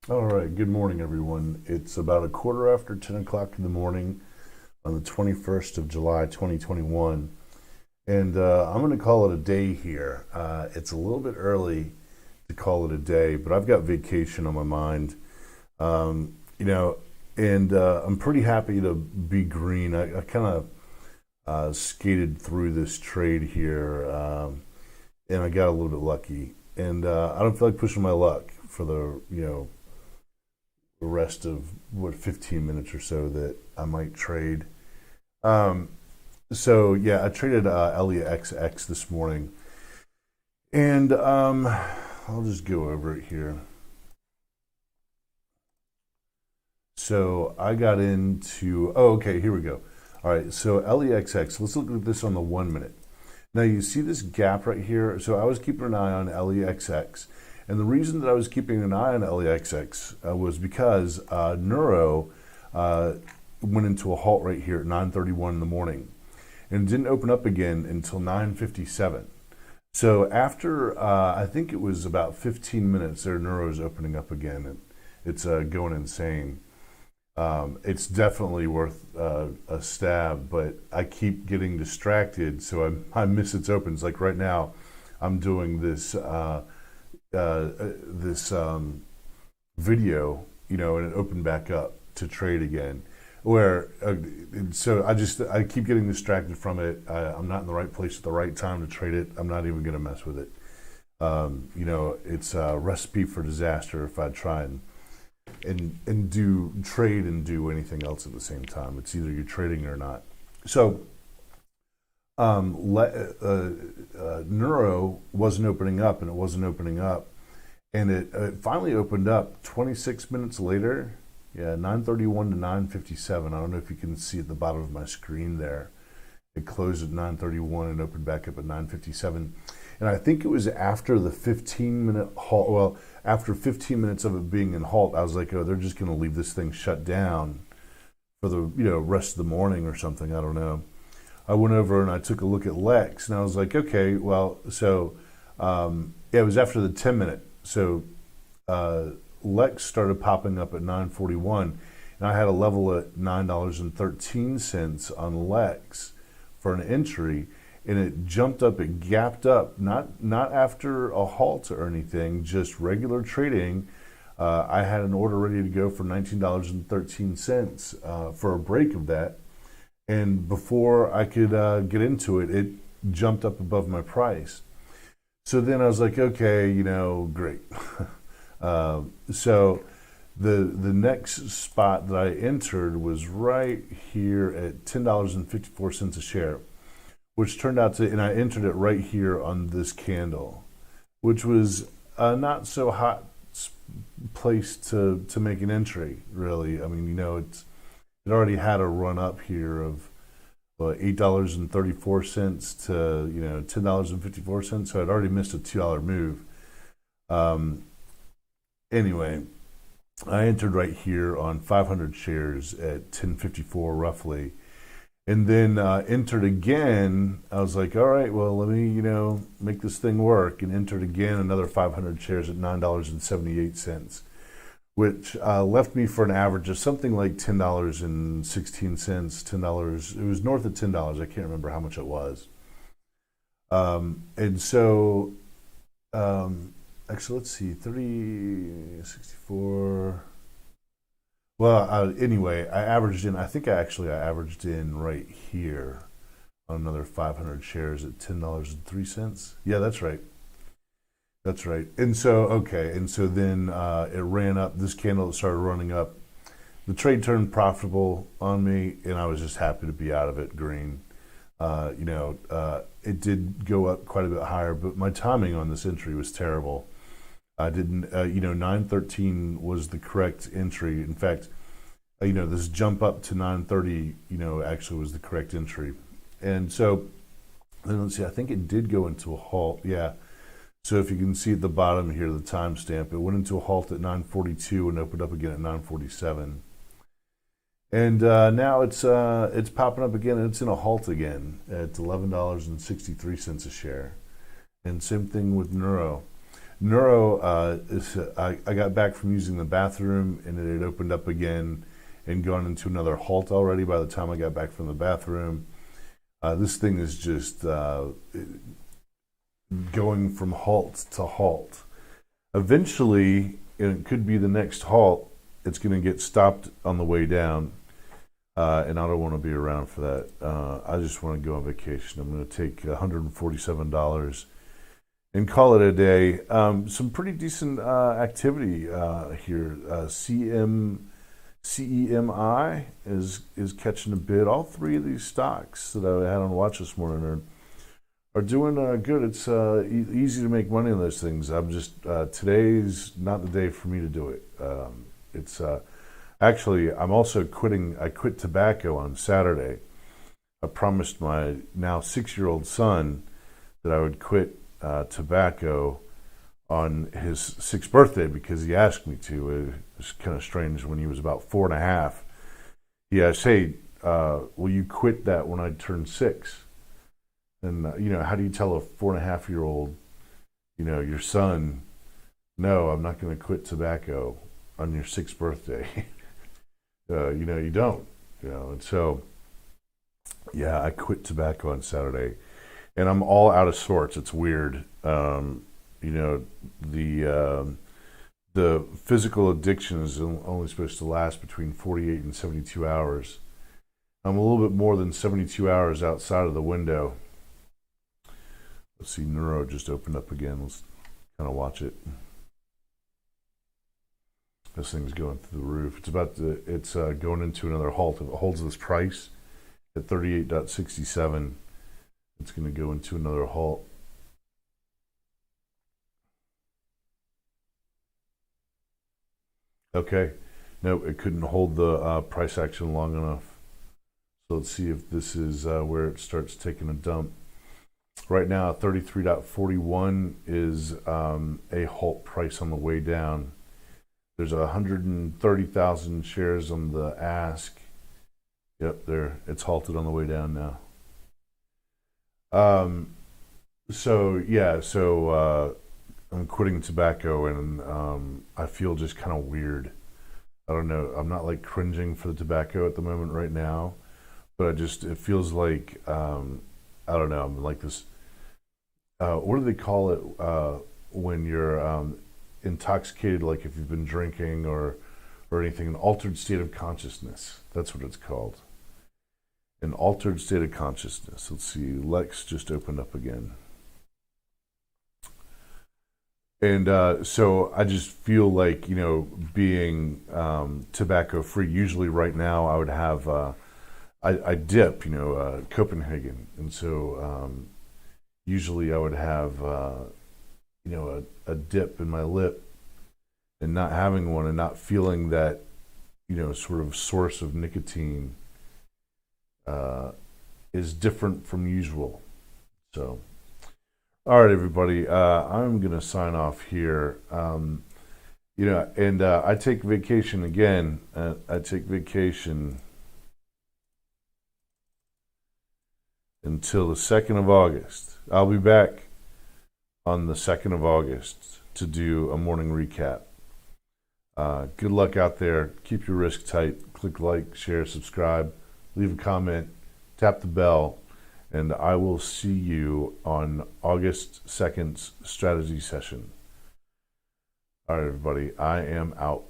All right, good morning, everyone. It's about a quarter after 10 o'clock in the morning on the 21st of July, 2021. And I'm going to call it a day here. It's a little bit early to call it a day, but I've got vacation on my mind. Um, you know, and I'm pretty happy to be green. I kind of skated through this trade here, and I got a little bit lucky. And I don't feel like pushing my luck for the rest of 15 minutes or so that I might trade. Um, so yeah, I traded LEXX this morning, and I'll just go over it here. So I got into okay, here we go. All right, so LEXX. Let's look at this on the 1 minute. Now you see this gap right here. So I was keeping an eye on LEXX. And the reason that I was keeping an eye on LEXX was because Neuro went into a halt right here at 9:31 in the morning, and it didn't open up again until 9:57. So after I think it was about 15 minutes, their Neuro is opening up again, and it's going insane. It's definitely worth a stab, but I keep getting distracted, so I miss its opens. Like right now, I'm doing this video, and it opened back up to trade again. Where so I keep getting distracted from it. I'm not in the right place at the right time to trade it. I'm not even going to mess with it. It's a recipe for disaster if I try and do trade and do anything else at the same time. It's either you're trading or not. So Neuro wasn't opening up, and it wasn't opening up, and it finally opened up 26 minutes later. Yeah, 9:31 to 9:57. I don't know if you can see at the bottom of my screen there. It closed at 9:31 and opened back up at 9:57. And I think it was after the 15-minute halt. Well, after 15 minutes of it being in halt, I was like, oh, they're just going to leave this thing shut down for the rest of the morning or something. I don't know. I went over and I took a look at LEXX, and I was like, okay, well, so yeah, it was after the 10-minute. So LEXX started popping up at 9:41, and I had a level at $9.13 on LEXX for an entry, and it jumped up, it gapped up, not after a halt or anything, just regular trading. I had an order ready to go for $19.13 for a break of that, and before I could get into it, it jumped up above my price. So then I was like, okay, great. So the next spot that I entered was right here at $10.54 a share, which turned out to, and I entered it right here on this candle, which was a not so hot place to make an entry, really. I mean, it already had a run up here of $8.34 to $10.54, so I'd already missed a $2 move. Anyway, I entered right here on 500 shares at 10.54 roughly, and then entered again. I was like, all right, well, let me make this thing work, and entered again another 500 shares at $9.78, which left me for an average of something like $10.16, $10. It was north of $10. I can't remember how much it was. And so, actually, let's see, 30, 64. Well, anyway, I think I averaged in right here on another 500 shares at $10.03. Yeah, that's right. That's right. And so, okay. And so then it ran up. This candle started running up. The trade turned profitable on me, and I was just happy to be out of it green. It did go up quite a bit higher, but my timing on this entry was terrible. I didn't, 913 was the correct entry. In fact, this jump up to 930, actually was the correct entry. And so, then let's see, I think it did go into a halt. Yeah. So if you can see at the bottom here, the timestamp, it went into a halt at 9:42 and opened up again at 9:47. And now it's popping up again, and it's in a halt again at $11.63 a share. And same thing with Neuro. Neuro, I got back from using the bathroom and it had opened up again and gone into another halt already by the time I got back from the bathroom. This thing is just going from halt to halt. Eventually, and it could be the next halt, it's going to get stopped on the way down. And I don't want to be around for that. I just want to go on vacation. I'm going to take $147 and call it a day. Some pretty decent activity here. CEMI is catching a bid. All three of these stocks that I had on watch this morning are doing good. It's easy to make money on those things. I'm just today's not the day for me to do it. It's actually, I'm also quitting. I quit tobacco on Saturday. I promised my now 6-year-old son that I would quit tobacco on his 6th birthday because he asked me to. It was kind of strange. When he was about 4.5, he asked, "Hey, will you quit that when I turn 6?" And how do you tell a 4.5-year-old, your son, no, I'm not going to quit tobacco on your 6th birthday? You don't. And so, yeah, I quit tobacco on Saturday, and I'm all out of sorts. It's weird. The physical addiction is only supposed to last between 48 and 72 hours. I'm a little bit more than 72 hours outside of the window. Let's see, Neuro just opened up again. Let's kind of watch it. This thing's going through the roof. It's going into another halt. If it holds this price at 38.67, it's going to go into another halt. Okay, no, it couldn't hold the price action long enough. So let's see if this is where it starts taking a dump. Right now, 33.41 is a halt price on the way down. There's 130,000 shares on the ask. Yep, there. It's halted on the way down now. So I'm quitting tobacco, and I feel just kind of weird. I don't know. I'm not like cringing for the tobacco at the moment right now, but it feels like I don't know. I'm like this. What do they call it when you're intoxicated? Like if you've been drinking or anything, an altered state of consciousness. That's what it's called. An altered state of consciousness. Let's see. LEXX just opened up again. And so I just feel like, being tobacco free, usually right now I would have, I dip, Copenhagen. And so usually I would have, a dip in my lip, and not having one and not feeling that, sort of source of nicotine is different from usual. So. All right, everybody. I'm going to sign off here. And I take vacation again. I take vacation until the 2nd of August. I'll be back on the 2nd of August to do a morning recap. Good luck out there. Keep your risk tight. Click like, share, subscribe, leave a comment, tap the bell. And I will see you on August 2nd's strategy session. All right, everybody, I am out.